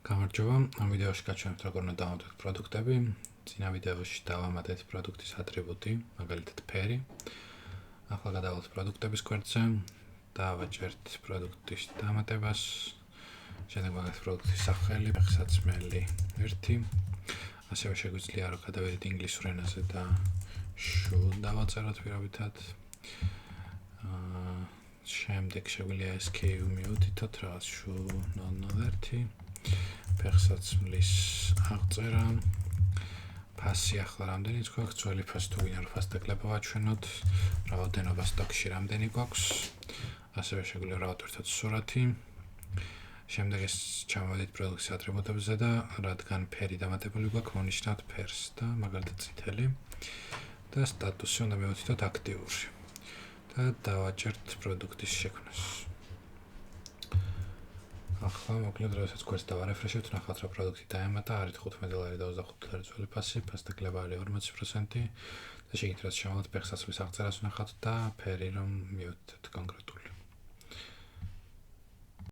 გამარჯობა, ამ ვიდეოში გაჩვენებთ როგორ უნდა დავამატოთ პროდუქტები. წინა ვიდეოში დავამატეთ პროდუქტის ატრიბუტი, მაგალითად ფერი. ახლა გადავალთ პროდუქტების კვერცხზე, დავაჭერთ პროდუქტის დამატებას. შემდეგ მაგალითად პროდუქტის სახელი, ფეხსაცმელი 1. ასევე შეგვიძლია რომ გადავიდეთ ინგლისურ ენაზე და should დავაწეროთ პირობითად. შემდეგ შეგვიძლია SKU მივუთითოთ რაღაც should 001. ფეხსაცმლის აღწერა. ფასი ახლა რამდენიც გვაქვს, ძველი ფასი თუ ვინ არის ფასი დაკლება ვაჩვენოთ, რაოდენობა სტოკში რამდენი გვაქვს. ასევე შეგვიძლია დავატვირთოთ სურათი. შემდეგ ეს ჩამოვედით პროდუქტის ატრიბუტებზე და რადგან ფერი დამატებული გვაქვს, მონიშნავთ ფერს და მაგალითად წითელი და სტატუსი უნდა მივუთითოთ აქტიური. და დავაჭერთ პროდუქტის შექმნას. ახლა მოკლედ როდესაც კვერცხს დავარეფრეშებთ, ნახავთ რომ პროდუქტი დაემატა, არის $5.25 ძველი ფასი, ფასი დაკლება არის 40% და შეგიძლიათ შემოვალთ ფეხსაცმლის აღწერას ვნახავთ და ფერი რომ მივუთითოთ კონკრეტული.